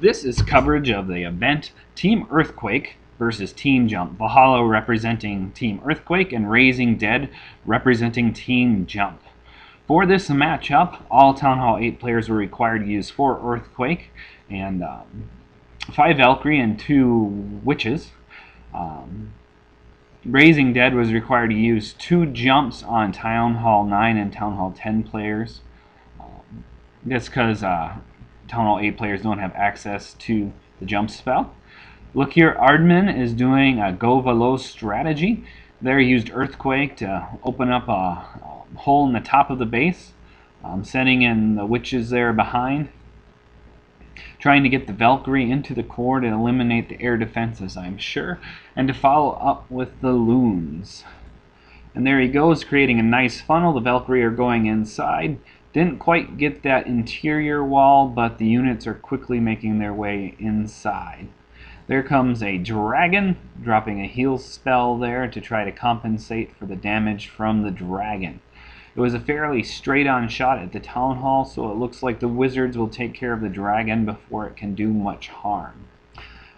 This is coverage of the event Team Earthquake versus Team Jump. Valhalla representing Team Earthquake and RaisingDead representing Team Jump. For this matchup, all Town Hall 8 players were required to use 4 Earthquake and 5 Valkyrie and 2 Witches. RaisingDead was required to use 2 jumps on Town Hall 9 and Town Hall 10 players. That's because Town Hall 8 players don't have access to the jump spell. Look here, Ardman is doing a go below strategy. There he used Earthquake to open up a hole in the top of the base, sending in the witches there behind, trying to get the Valkyrie into the core to eliminate the air defenses, I'm sure, and to follow up with the loons. And there he goes, creating a nice funnel. The Valkyrie are going inside. Didn't quite get that interior wall, but the units are quickly making their way inside. There comes a dragon, dropping a heal spell there to try to compensate for the damage from the dragon. It was a fairly straight-on shot at the town hall, so it looks like the wizards will take care of the dragon before it can do much harm.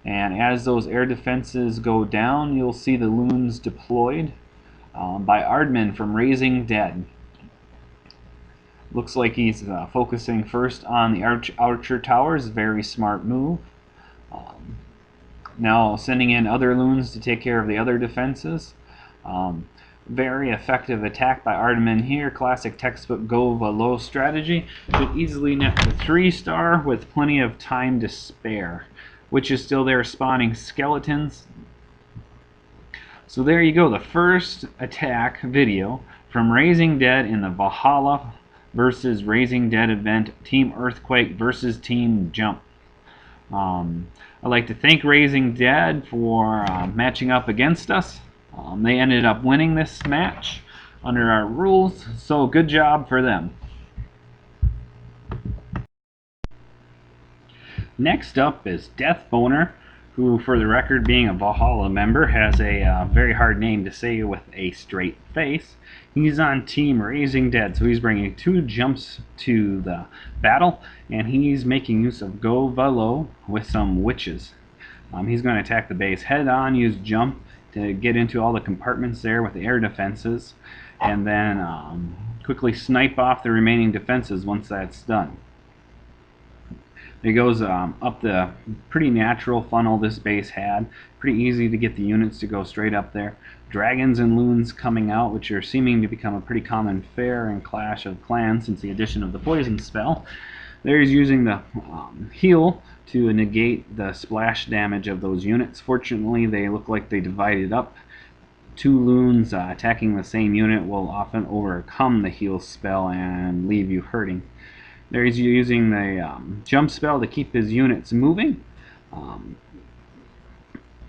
And as those air defenses go down, you'll see the loons deployed by Ardman from RaisingDead. Looks like he's focusing first on the archer towers. Very smart move. Now sending in other loons to take care of the other defenses. Very effective attack by Ardman here. Classic textbook go low strategy. Should easily net the 3-star with plenty of time to spare. Which is still there spawning skeletons. So there you go, the first attack video from RaisingDead in the Valhalla versus RaisingDead event, Team Earthquake versus Team Jump. I'd like to thank RaisingDead for matching up against us. They ended up winning this match under our rules, so good job for them. Next up is Death Boner, who, for the record, being a Valhalla member, has a very hard name to say with a straight face. He's on Team RaisingDead, so he's bringing 2 jumps to the battle, and he's making use of Go Velo with some witches. He's going to attack the base head-on, use jump to get into all the compartments there with the air defenses, and then quickly snipe off the remaining defenses once that's done. It goes up the pretty natural funnel this base had. Pretty easy to get the units to go straight up there. Dragons and loons coming out, which are seeming to become a pretty common fare in Clash of Clans since the addition of the poison spell. There he's using the heal to negate the splash damage of those units. Fortunately, they look like they divided up. 2 loons attacking the same unit will often overcome the heal spell and leave you hurting. There he's using the jump spell to keep his units moving,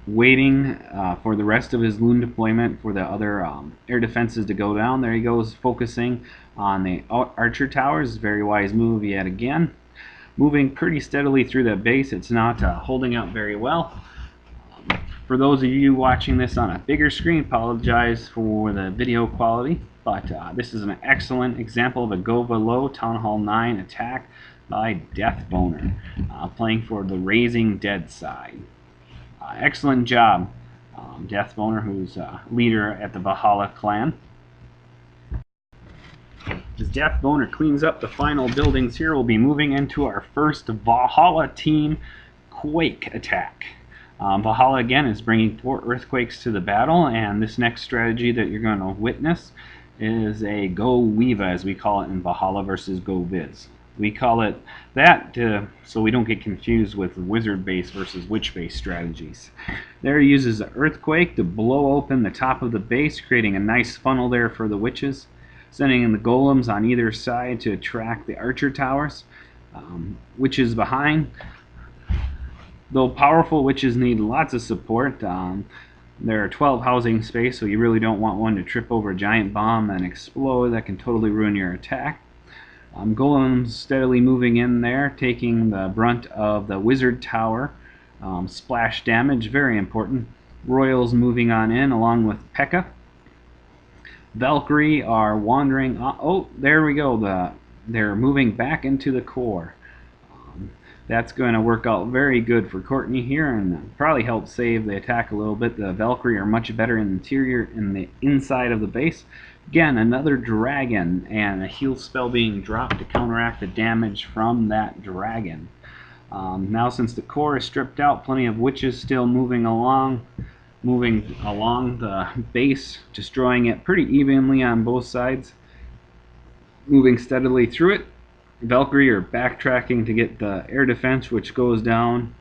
waiting for the rest of his loon deployment for the other air defenses to go down. There he goes, focusing on the archer towers. Very wise move yet again. Moving pretty steadily through the base. It's not holding out very well. For those of you watching this on a bigger screen, apologize for the video quality, but this is an excellent example of a go below Town Hall 9 attack by Death Boner, playing for the RaisingDead side. Excellent job, Death Boner, who's leader at the Valhalla clan. As Death Boner cleans up the final buildings here, we'll be moving into our first Valhalla Team Quake attack. Valhalla again is bringing 4 earthquakes to the battle, and this next strategy that you're going to witness is a Go Weeva, as we call it in Valhalla, versus Go Viz. We call it that so we don't get confused with wizard base versus witch base strategies. There he uses the earthquake to blow open the top of the base, creating a nice funnel there for the witches, sending in the golems on either side to attract the archer towers. Witches behind. Though powerful, witches need lots of support. There are 12 housing space, so you really don't want one to trip over a giant bomb and explode. That can totally ruin your attack. Golems steadily moving in there, taking the brunt of the wizard tower. Splash damage, very important. Royals moving on in along with P.E.K.K.A. Valkyrie are wandering. Oh, there we go. They're moving back into the core. That's going to work out very good for Courtney here and probably help save the attack a little bit. The Valkyrie are much better in the interior, in the inside of the base. Again, another dragon and a heal spell being dropped to counteract the damage from that dragon. Now since the core is stripped out, plenty of witches still moving along the base, destroying it pretty evenly on both sides, moving steadily through it. Valkyrie are backtracking to get the air defense, which goes down,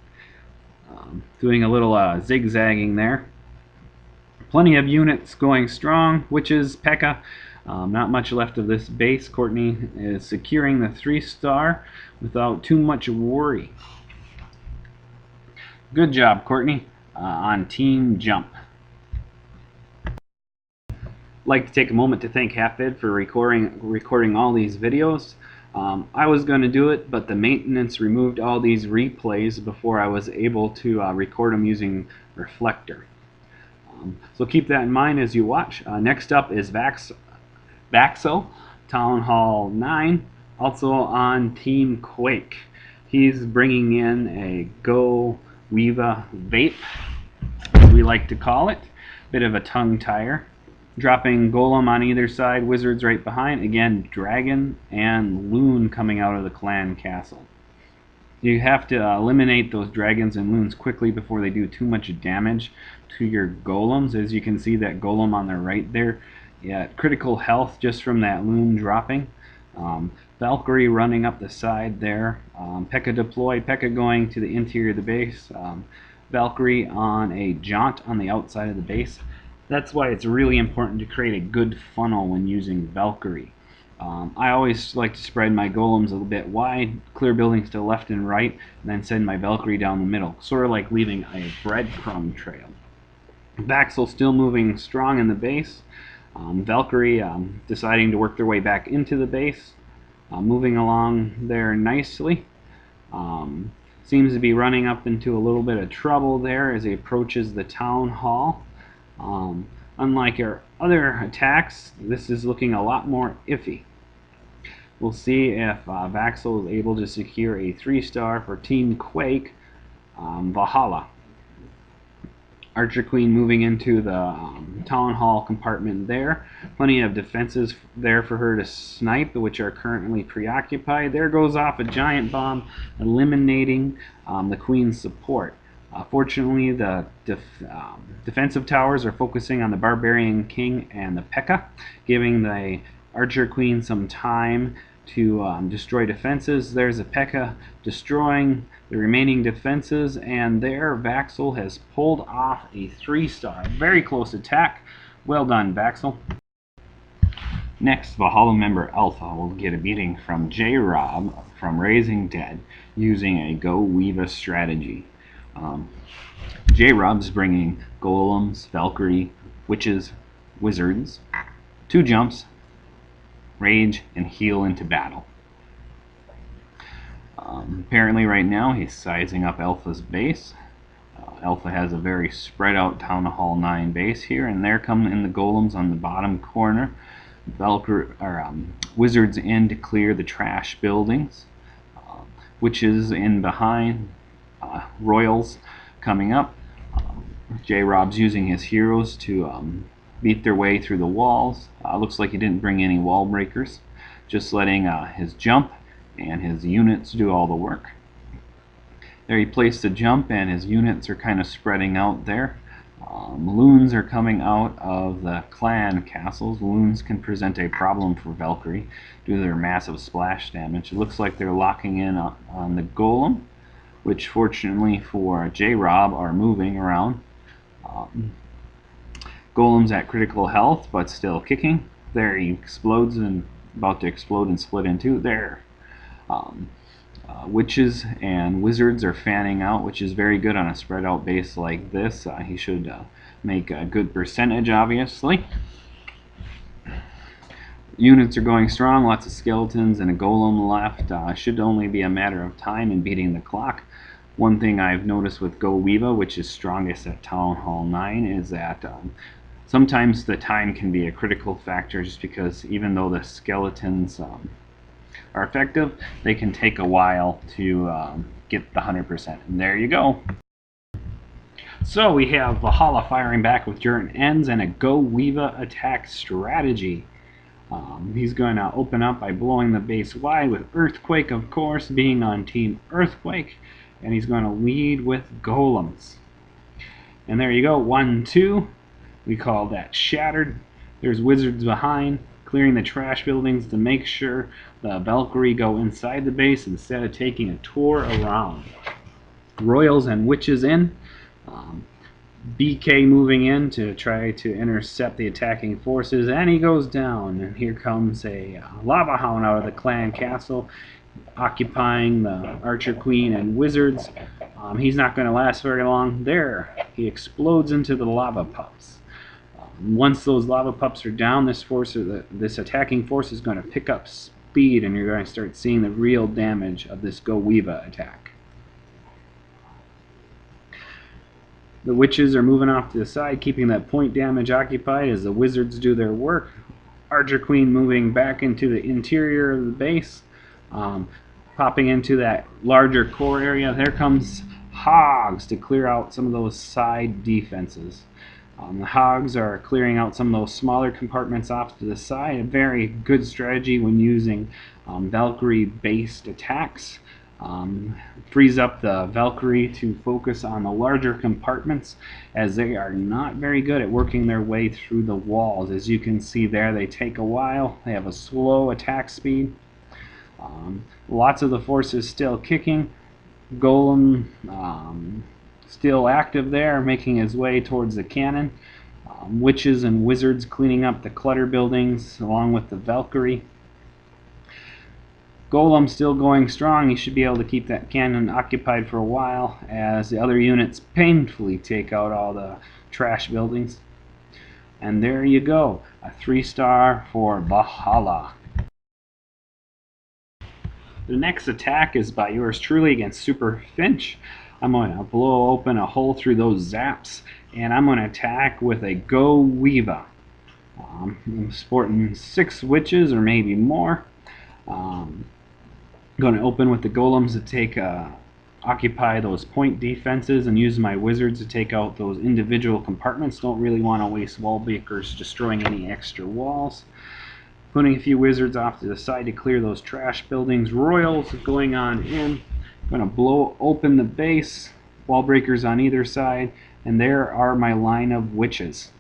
doing a little zigzagging there. Plenty of units going strong. Witches, P.E.K.K.A. Not much left of this base. Courtney is securing the 3-star without too much worry. Good job, Courtney, on Team Jump. I'd like to take a moment to thank Hafid for recording all these videos. I was going to do it, but the maintenance removed all these replays before I was able to record them using Reflector. So keep that in mind as you watch. Next up is Vaxel, Town Hall 9, also on Team Quake. He's bringing in a Go Weeva Vape, as we like to call it. Bit of a tongue tire. Dropping Golem on either side, Wizards right behind. Again, Dragon and Loon coming out of the clan castle. You have to eliminate those dragons and loons quickly before they do too much damage to your golems. As you can see, that golem on the right there, yeah, critical health just from that loon dropping. Valkyrie running up the side there. P.E.K.K.A. deployed, P.E.K.K.A. going to the interior of the base. Valkyrie on a jaunt on the outside of the base. That's why it's really important to create a good funnel when using Valkyrie. I always like to spread my golems a little bit wide, clear buildings to left and right, and then send my Valkyrie down the middle, sort of like leaving a breadcrumb trail. Vaxel still moving strong in the base. Valkyrie deciding to work their way back into the base, moving along there nicely. Seems to be running up into a little bit of trouble there as he approaches the town hall. Unlike our other attacks, this is looking a lot more iffy. We'll see if Vaxel is able to secure a 3-star for Team Quake Valhalla. Archer Queen moving into the town hall compartment there. Plenty of defenses there for her to snipe, which are currently preoccupied. There goes off a giant bomb, eliminating the Queen's support. Fortunately, the defensive towers are focusing on the Barbarian King and the P.E.K.K.A., giving the Archer Queen some time to destroy defenses. There's a P.E.K.K.A. destroying the remaining defenses, and there Vaxel has pulled off a 3-star. Very close attack. Well done, Vaxel. Next, Valhalla member Alpha will get a beating from J-Rob from RaisingDead using a Go Weeva strategy. J-Rob's bringing Golems, Valkyrie, Witches, Wizards, 2 jumps, Rage, and Heal into battle. Apparently right now he's sizing up Alpha's base. Alpha has a very spread out Town Hall 9 base here, and there come in the Golems on the bottom corner. Wizards in to clear the trash buildings. Witches in behind. Royals coming up. J-Rob's using his heroes to beat their way through the walls. Looks like he didn't bring any wall breakers, just letting his jump and his units do all the work. There he placed the jump, and his units are kind of spreading out there. Loons are coming out of the clan castles. Loons can present a problem for Valkyrie due to their massive splash damage. It looks like they're locking in on the golem, which fortunately for J-Rob are moving around. Golem's at critical health, but still kicking. There he explodes and about to explode and split in two. There. Witches and Wizards are fanning out, which is very good on a spread out base like this. He should make a good percentage, obviously. Units are going strong, lots of skeletons and a golem left. Should only be a matter of time in beating the clock. One thing I've noticed with Go Weeva, which is strongest at Town Hall 9, is that sometimes the time can be a critical factor, just because even though the skeletons are effective, they can take a while to get the 100%. And there you go. So we have Valhalla firing back with Jurgen Ends and a Go Weeva attack strategy. He's going to open up by blowing the base wide with Earthquake, of course, being on Team Earthquake. And he's going to lead with Golems. And there you go, 1-2. We call that shattered. There's wizards behind, clearing the trash buildings to make sure the Valkyrie go inside the base instead of taking a tour around. Royals and witches in. BK moving in to try to intercept the attacking forces, and he goes down. And here comes a lava hound out of the clan castle, occupying the archer queen and wizards. He's not going to last very long. There, he explodes into the lava pups. Once those lava pups are down, this attacking force is going to pick up speed, and you're going to start seeing the real damage of this Go Weeva attack. The witches are moving off to the side, keeping that point damage occupied as the wizards do their work. Archer Queen moving back into the interior of the base, popping into that larger core area. There comes Hogs to clear out some of those side defenses. The Hogs are clearing out some of those smaller compartments off to the side. A very good strategy when using Valkyrie-based attacks. Frees up the Valkyrie to focus on the larger compartments, as they are not very good at working their way through the walls. As you can see there, they take a while. They have a slow attack speed. Lots of the forces still kicking. Golem still active there, making his way towards the cannon. Witches and wizards cleaning up the clutter buildings along with the Valkyrie. Golem still going strong. He should be able to keep that cannon occupied for a while as the other units painfully take out all the trash buildings. And there you go, a 3-star for Valhalla. The next attack is by yours truly against Super Finch. I'm going to blow open a hole through those zaps, and I'm going to attack with a Go Weeva. I'm sporting 6 witches or maybe more. Going to open with the golems to occupy those point defenses and use my wizards to take out those individual compartments. Don't really want to waste wall breakers destroying any extra walls. Putting a few wizards off to the side to clear those trash buildings. Royals going on in. Going to blow open the base. Wall breakers on either side. And there are my line of witches.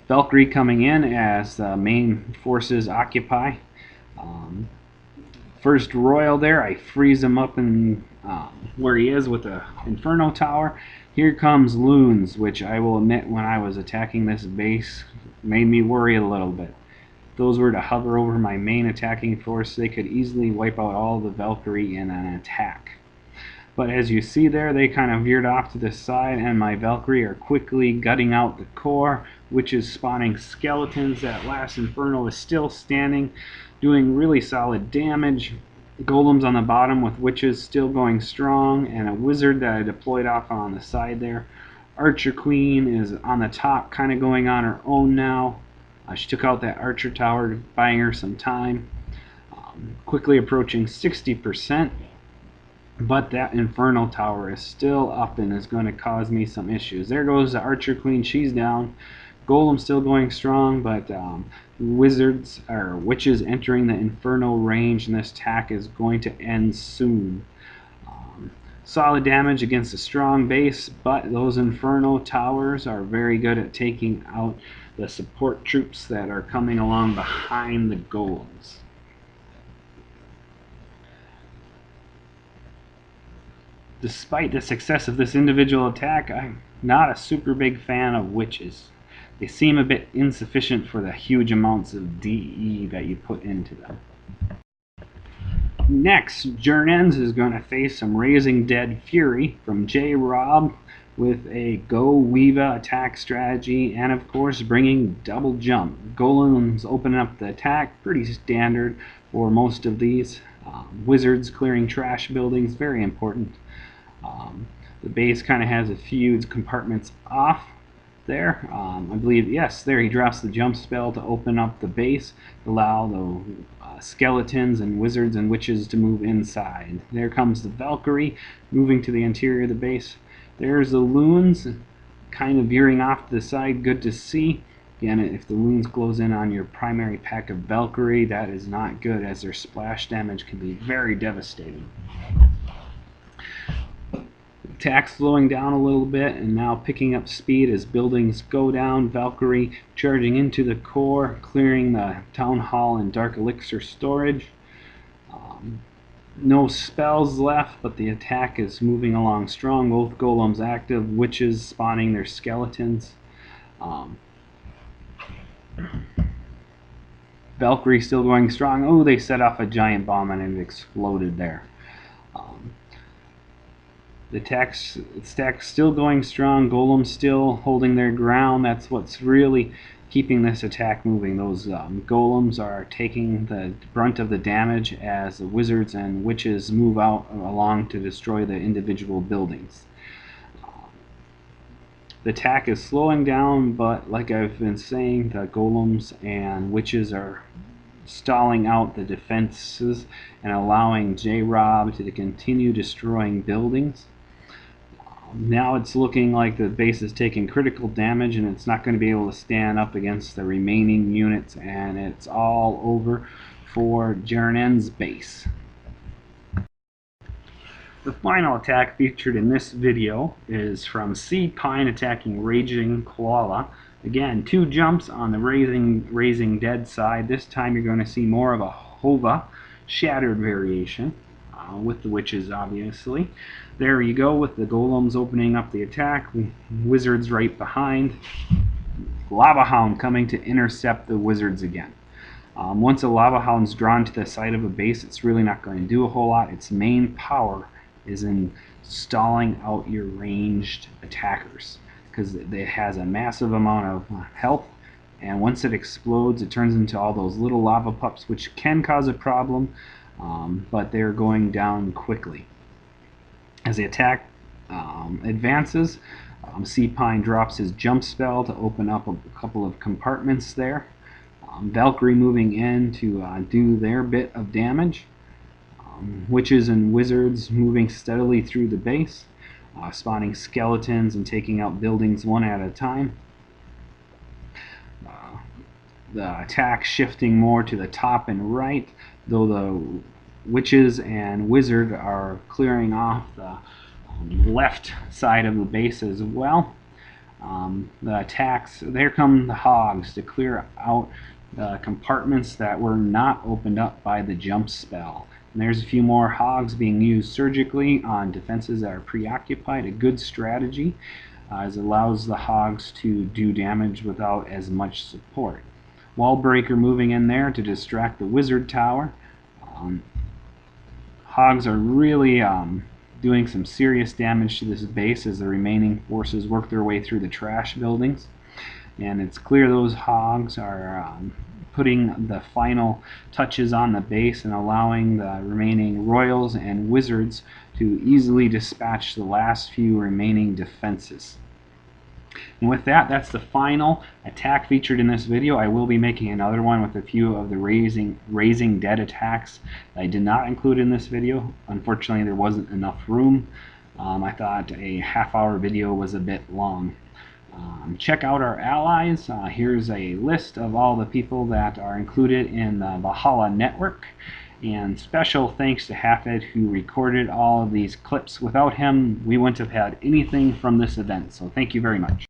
Valkyrie coming in as the main forces occupy. First Royal there, I freeze him up in where he is with the Inferno Tower. Here comes Loons, which I will admit when I was attacking this base made me worry a little bit. If those were to hover over my main attacking force, they could easily wipe out all the Valkyrie in an attack. But as you see there, they kind of veered off to the side, and my Valkyrie are quickly gutting out the core, which is spawning skeletons. That last Inferno is still standing, doing really solid damage. Golems on the bottom with witches still going strong, and a wizard that I deployed off on the side there. Archer Queen is on the top, kind of going on her own now. She took out that Archer Tower, buying her some time. Quickly approaching 60%. But that Inferno Tower is still up and is going to cause me some issues. There goes the Archer Queen, she's down. Golem still going strong, but wizards or witches entering the Inferno range, and this attack is going to end soon. Solid damage against a strong base, but those Inferno Towers are very good at taking out the support troops that are coming along behind the golems. Despite the success of this individual attack, I'm not a super big fan of witches. They seem a bit insufficient for the huge amounts of DE that you put into them. Next, Jernens is going to face some RaisingDead Fury from J-Rob with a Go Weeva attack strategy, and of course bringing double jump. Golems opening up the attack, pretty standard for most of these. Wizards clearing trash buildings, very important. The base kind of has a few compartments off. there. I believe, yes, there he drops the jump spell to open up the base, allow the skeletons and wizards and witches to move inside. There comes the Valkyrie moving to the interior of the base. There's the loons kind of veering off to the side, good to see. Again, if the loons close in on your primary pack of Valkyrie, that is not good, as their splash damage can be very devastating. Attack slowing down a little bit and now picking up speed as buildings go down. Valkyrie charging into the core, clearing the town hall and dark elixir storage. No spells left, but the attack is moving along strong. Both golems active, witches spawning their skeletons. Valkyrie still going strong. Oh, they set off a giant bomb and it exploded there. The stack's still going strong. Golems still holding their ground. That's what's really keeping this attack moving. Those golems are taking the brunt of the damage as the wizards and witches move out along to destroy the individual buildings. The attack is slowing down, but like I've been saying, the golems and witches are stalling out the defenses and allowing J-Rob to continue destroying buildings. Now it's looking like the base is taking critical damage and it's not going to be able to stand up against the remaining units, and it's all over for Jarnen's base. The final attack featured in this video is from Seed Pine attacking Raging Koala. Again, 2 jumps on the RaisingDead side. This time you're going to see more of a Hova shattered variation. With the witches, obviously. There you go, with the golems opening up the attack, wizards right behind. Lava Hound coming to intercept the wizards again. Once a Lava Hound's drawn to the side of a base, it's really not going to do a whole lot. Its main power is in stalling out your ranged attackers, because it has a massive amount of health, and once it explodes, it turns into all those little lava pups, which can cause a problem. But they're going down quickly. As the attack advances, Sea Pine drops his jump spell to open up a couple of compartments there. Valkyrie moving in to do their bit of damage. Witches and wizards moving steadily through the base, spawning skeletons and taking out buildings one at a time. The attack shifting more to the top and right, though the witches and wizard are clearing off the left side of the base as well. The attacks, there come the hogs to clear out the compartments that were not opened up by the jump spell. And there's a few more hogs being used surgically on defenses that are preoccupied. A good strategy, as it allows the hogs to do damage without as much support. Wallbreaker moving in there to distract the wizard tower. Hogs are really doing some serious damage to this base as the remaining forces work their way through the trash buildings. And it's clear those hogs are putting the final touches on the base and allowing the remaining royals and wizards to easily dispatch the last few remaining defenses. And with that, that's the final attack featured in this video. I will be making another one with a few of the RaisingDead attacks that I did not include in this video. Unfortunately, there wasn't enough room. I thought a half-hour video was a bit long. Check out our allies. Here's a list of all the people that are included in the Valhalla network. And special thanks to Hafid, who recorded all of these clips. Without him, we wouldn't have had anything from this event. So thank you very much.